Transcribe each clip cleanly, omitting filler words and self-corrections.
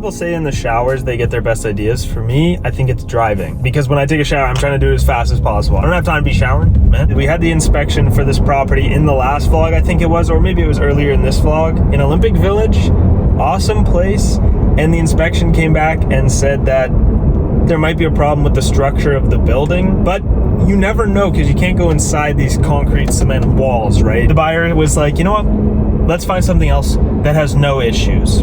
people say in the showers they get their best ideas. For me, I think it's driving. Because when I take a shower, I'm trying to do it as fast as possible. I don't have time to be showering, man. We had the inspection for this property in the last vlog, I think it was, or maybe it was earlier in this vlog. In Olympic Village, awesome place. And the inspection came back and said that there might be a problem with the structure of the building, but you never know because you can't go inside these concrete cement walls, right? The buyer was like, you know what? Let's find something else that has no issues,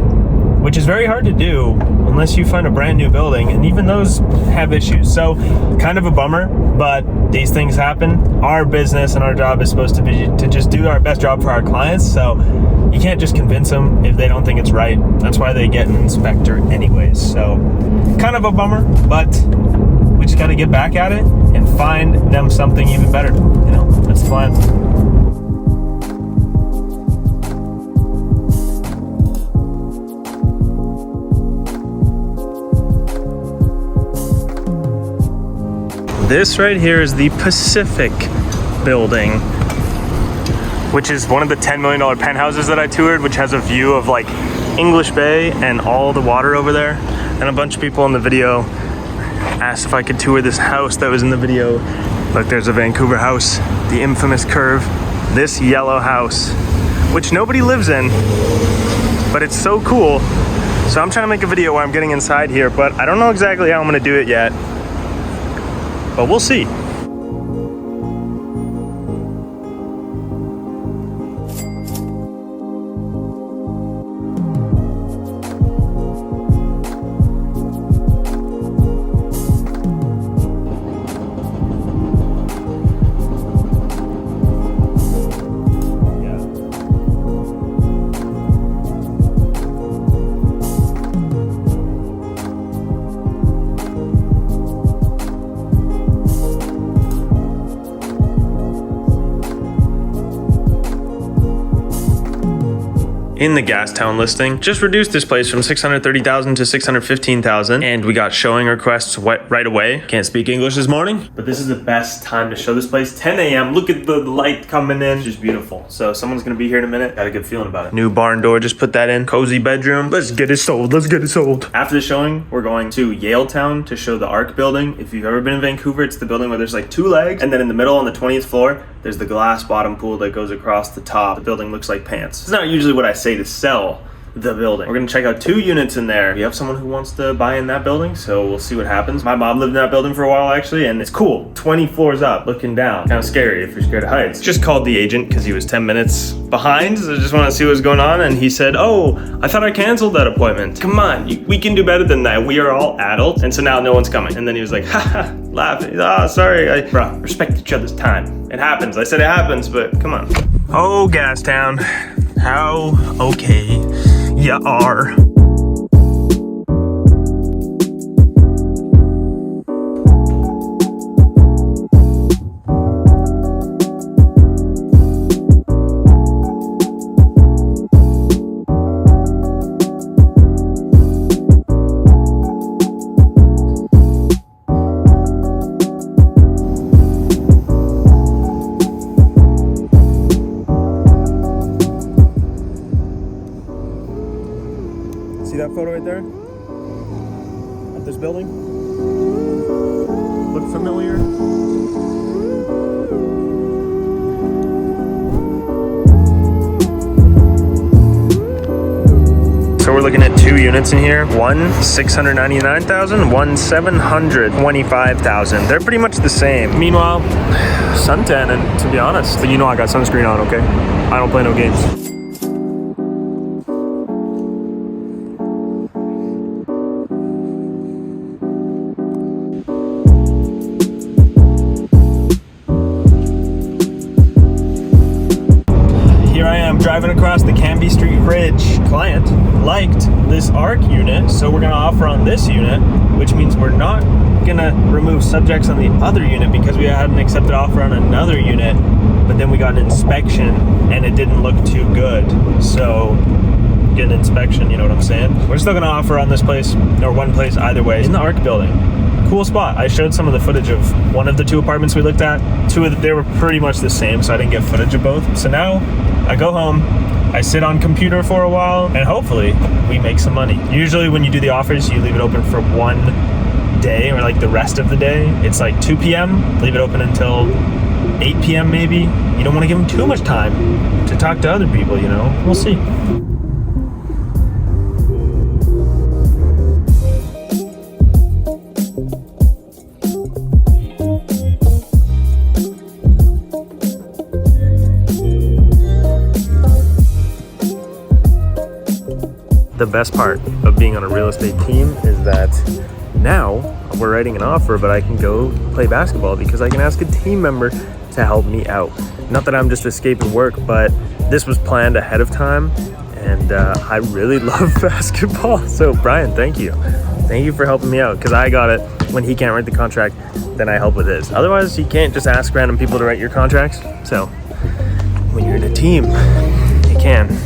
which is very hard to do unless you find a brand new building, and even those have issues. So kind of a bummer, but these things happen. Our business and our job is supposed to be to just do our best job for our clients, so you can't just convince them if they don't think it's right. That's why they get an inspector anyways. So kind of a bummer, but we just got to get back at it and find them something even better. You know, that's the plan. This right here is the Pacific building, which is one of the $10 million penthouses that I toured, which has a view of like English Bay and all the water over there. And a bunch of people in the video asked if I could tour this house that was in the video. Look, there's a Vancouver house, the infamous curve. This yellow house, which nobody lives in, but it's so cool. So I'm trying to make a video where I'm getting inside here, but I don't know exactly how I'm gonna do it yet. But we'll see. In the Gastown listing, just reduced this place from $630,000 to $615,000, and we got showing requests right away. Can't speak English this morning, but this is the best time to show this place. 10 a.m. Look at the light coming in, just beautiful. So someone's gonna be here in a minute. Got a good feeling about it. New barn door, just put that in. Cozy bedroom. Let's get it sold. Let's get it sold. After the showing, we're going to Yaletown to show the Arc building. If you've ever been in Vancouver, it's the building where there's like 2 legs, and then in the middle on the 20th floor, there's the glass bottom pool that goes across the top. The building looks like pants. It's not usually what I say to sell the building. We're gonna check out 2 units in there. We have someone who wants to buy in that building, so we'll see what happens. My mom lived in that building for a while actually, and it's cool. 20 floors up, looking down. Kind of scary if you're scared of heights. Just called the agent because he was 10 minutes behind, so I just wanted to see what was going on, and he said, oh, I thought I canceled that appointment. Come on, we can do better than that. We are all adults, and so now no one's coming. And then he was like, haha, laughing. Oh, sorry. Bruh, respect each other's time. It happens. I said it happens, but come on. Oh, Gastown. How okay you are. See that photo right there? Of this building? Look familiar? So we're looking at 2 units in here. One $699,000, one $725,000. They're pretty much the same. Meanwhile, suntan, and to be honest, but you know I got sunscreen on, okay? I don't play no games. Driving across the Cambie Street Bridge. Client liked this Arc unit, so we're gonna offer on this unit, which means we're not gonna remove subjects on the other unit because we had an accepted offer on another unit, but then we got an inspection and it didn't look too good. So get an inspection, you know what I'm saying? We're still gonna offer on this place, or one place either way, in the Arc building. Cool spot. I showed some of the footage of one of the 2 apartments we looked at. They were pretty much the same, so I didn't get footage of both. So now I go home, I sit on computer for a while, and hopefully we make some money. Usually when you do the offers, you leave it open for one day or like the rest of the day. It's like 2 p.m., leave it open until 8 p.m. maybe. You don't want to give them too much time to talk to other people, you know? We'll see. The best part of being on a real estate team is that now we're writing an offer, but I can go play basketball because I can ask a team member to help me out. Not that I'm just escaping work, but this was planned ahead of time, and I really love basketball. So Brian, thank you. Thank you for helping me out, because I got it. When he can't write the contract, then I help with his. Otherwise, you can't just ask random people to write your contracts. So when you're in a team, you can.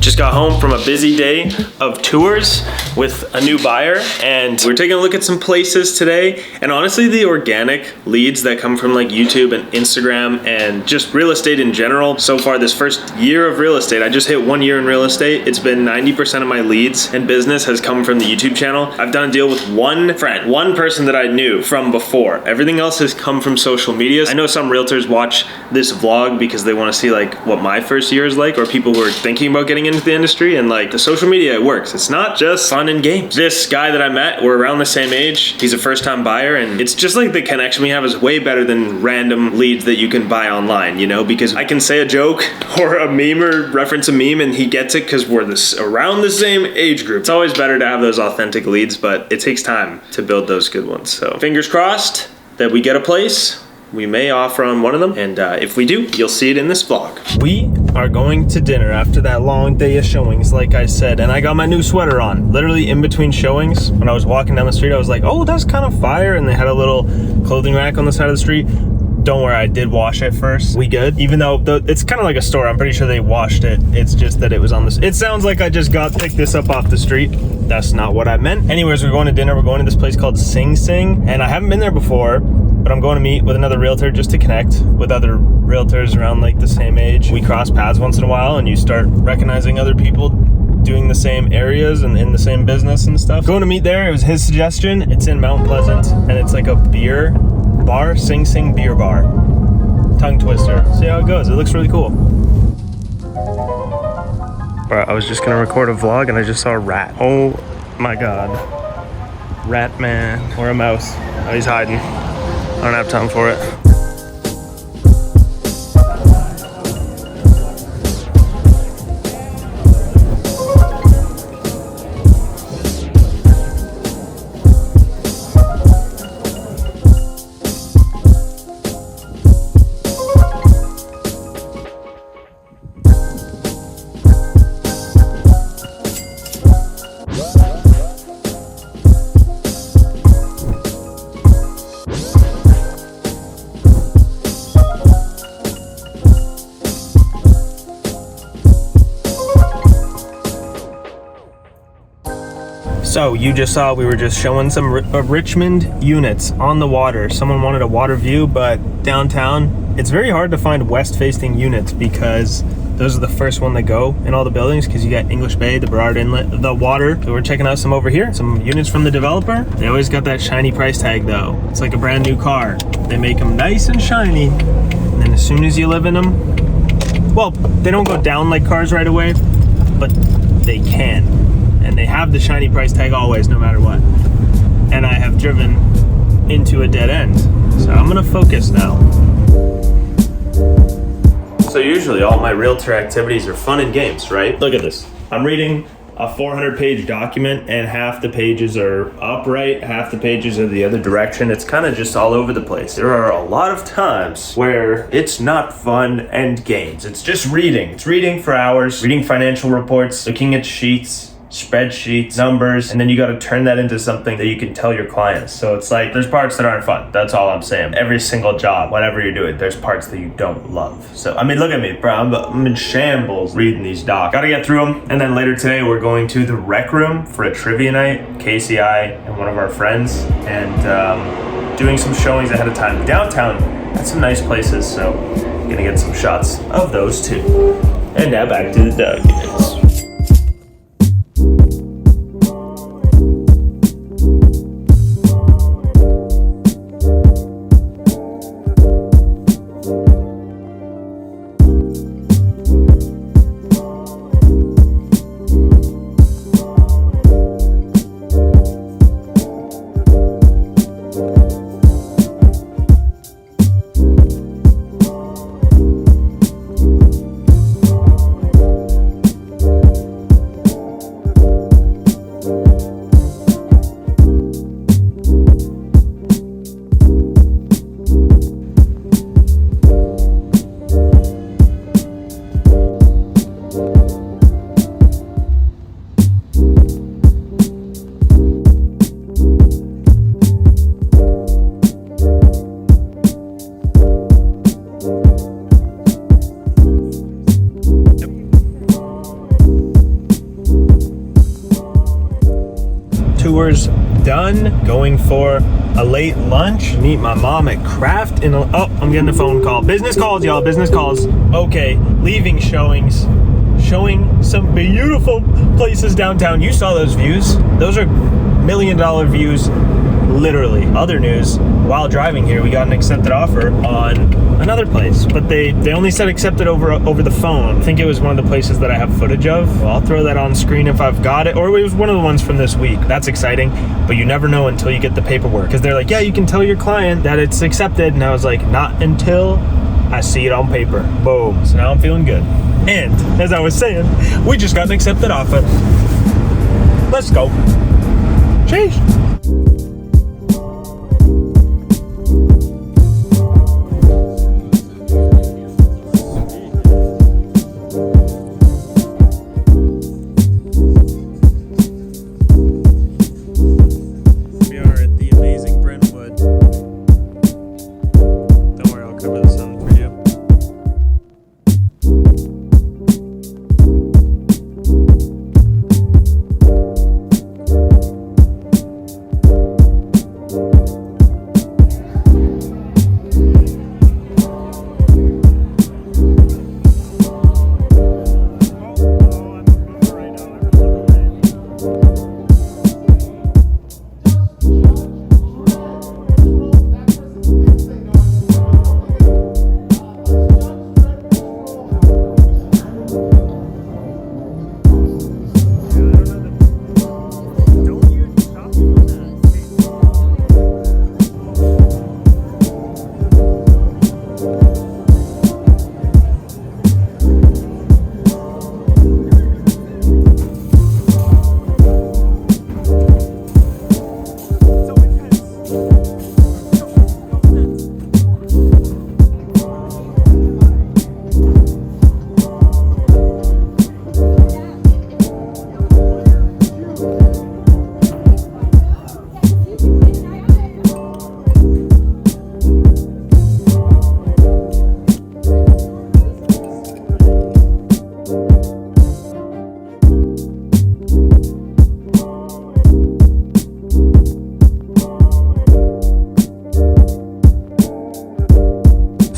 Just got home from a busy day of tours with a new buyer, and we're taking a look at some places today. And honestly, the organic leads that come from like YouTube and Instagram and just real estate in general. So far this first year of real estate, I just hit 1 year in real estate. It's been 90% of my leads and business has come from the YouTube channel. I've done a deal with one friend, one person that I knew from before. Everything else has come from social media. I know some realtors watch this vlog because they want to see like what my first year is like, or people who are thinking about getting into the industry, and like the social media, it works. It's not just fun and games. This guy that I met, we're around the same age. He's a first-time buyer, and it's just like the connection we have is way better than random leads that you can buy online, you know, because I can say a joke or a meme or reference a meme and he gets it because we're around the same age group. It's always better to have those authentic leads, but it takes time to build those good ones. So fingers crossed that we get a place. We may offer on one of them, and if we do, you'll see it in this vlog. We are going to dinner after that long day of showings, like I said, and I got my new sweater on. Literally in between showings, when I was walking down the street, I was like, oh, that's kind of fire, and they had a little clothing rack on the side of the street. Don't worry, I did wash it first. We good? Even though it's kind of like a store, I'm pretty sure they washed it. It's just that it was on this. It sounds like I just picked this up off the street. That's not what I meant. Anyways, we're going to dinner. We're going to this place called Sing Sing, and I haven't been there before, but I'm going to meet with another realtor just to connect with other realtors around like the same age. We cross paths once in a while, and you start recognizing other people doing the same areas and in the same business and stuff. Going to meet there, it was his suggestion. It's in Mount Pleasant, and it's like a beer bar, Sing Sing Beer Bar. Tongue twister. See how it goes. It looks really cool. Bro, I was just gonna record a vlog and I just saw a rat. Oh my god. Rat man. Or a mouse. Oh, he's hiding. I don't have time for it. So you just saw we were just showing some Richmond units on the water. Someone wanted a water view, but downtown, it's very hard to find west-facing units because those are the first one that go in all the buildings, because you got English Bay, the Burrard Inlet, the water. So we're checking out some over here, some units from the developer. They always got that shiny price tag though. It's like a brand new car. They make them nice and shiny, and then as soon as you live in them, well, they don't go down like cars right away, but they can. And they have the shiny price tag always, no matter what. And I have driven into a dead end. So I'm gonna focus now. So usually all my realtor activities are fun and games, right? Look at this. I'm reading a 400-page document and half the pages are upright, half the pages are the other direction. It's kind of just all over the place. There are a lot of times where it's not fun and games. It's just reading. It's reading for hours, reading financial reports, looking at sheets, spreadsheets, numbers, and then you got to turn that into something that you can tell your clients. So it's like, there's parts that aren't fun. That's all I'm saying. Every single job, whatever you're doing, there's parts that you don't love. So, I mean, look at me, bro. I'm in shambles reading these docs. Got to get through them. And then later today, we're going to the rec room for a trivia night. Casey, I, and one of our friends, and doing some showings ahead of time. Downtown had some nice places, so Gonna get some shots of those too. And now back to the documents. Tours done. Going for a late lunch. Meet my mom at Craft in I'm getting a phone call. Business calls, y'all, business calls. Okay, leaving showings. Showing some beautiful places downtown. You saw those views. Those are $1 million views, literally. Other news, while driving here, we got an accepted offer on another place, but they only said accepted over the phone. I think it was one of the places that I have footage of. Well, I'll throw that on screen if I've got it, or it was one of the ones from this week. That's exciting, but you never know until you get the paperwork, because they're like, yeah, you can tell your client that it's accepted, and I was like, not until I see it on paper. Boom. So now I'm feeling good. And as I was saying, we just got an accepted offer. Let's go. Cheers.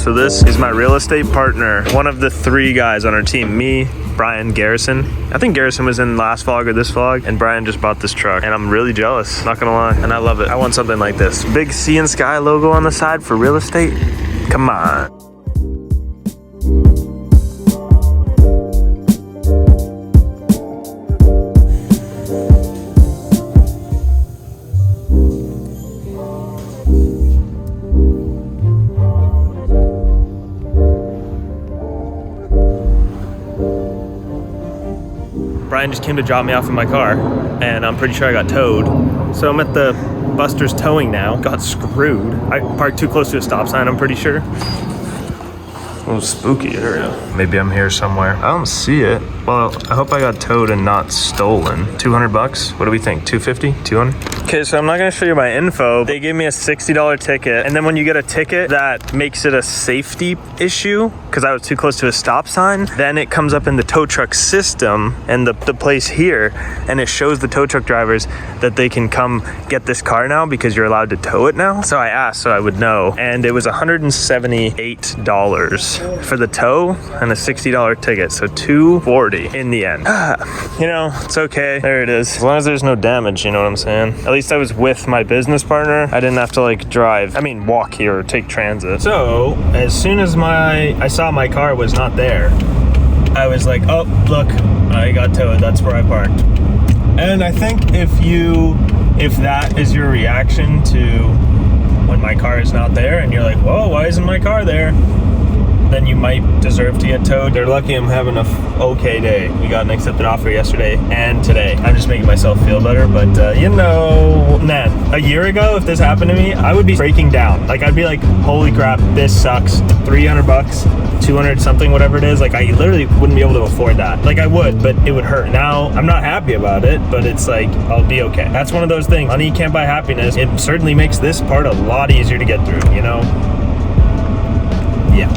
So this is my real estate partner, one of the 3 guys on our team. Me, Brian, Garrison. I think Garrison was in last vlog or this vlog, and Brian just bought this truck, and I'm really jealous, not gonna lie, and I love it. I want something like this. Big Sea and Sky logo on the side for real estate. Come on. Brian just came to drop me off in my car, and I'm pretty sure I got towed. So I'm at the Buster's Towing now. Got screwed. I parked too close to a stop sign, I'm pretty sure. A little spooky area. Maybe I'm here somewhere. I don't see it. Well, I hope I got towed and not stolen. 200 bucks? What do we think? 250? 200? Okay, so I'm not gonna show you my info. They gave me a $60 ticket, and then when you get a ticket that makes it a safety issue, because I was too close to a stop sign, then it comes up in the tow truck system and the place here, and it shows the tow truck drivers that they can come get this car now because you're allowed to tow it now. So I asked so I would know, and it was $178. for the tow and a $60 ticket. So $240 in the end. You know, it's okay. There it is. As long as there's no damage, you know what I'm saying? At least I was with my business partner. I didn't have to like drive, walk here or take transit. So as soon as I saw my car was not there, I was like, oh, look, I got towed. That's where I parked. And I think if that is your reaction to when my car is not there and you're like, whoa, why isn't my car there? Then you might deserve to get towed. They're lucky I'm having a okay day. We got an accepted offer yesterday and today. I'm just making myself feel better, but you know, man, a year ago, if this happened to me, I would be breaking down. Like, I'd be like, holy crap, this sucks. $300, 200 something, whatever it is. Like, I literally wouldn't be able to afford that. Like, I would, but it would hurt. Now, I'm not happy about it, but it's like, I'll be okay. That's one of those things. Money can't buy happiness. It certainly makes this part a lot easier to get through, you know? Yeah.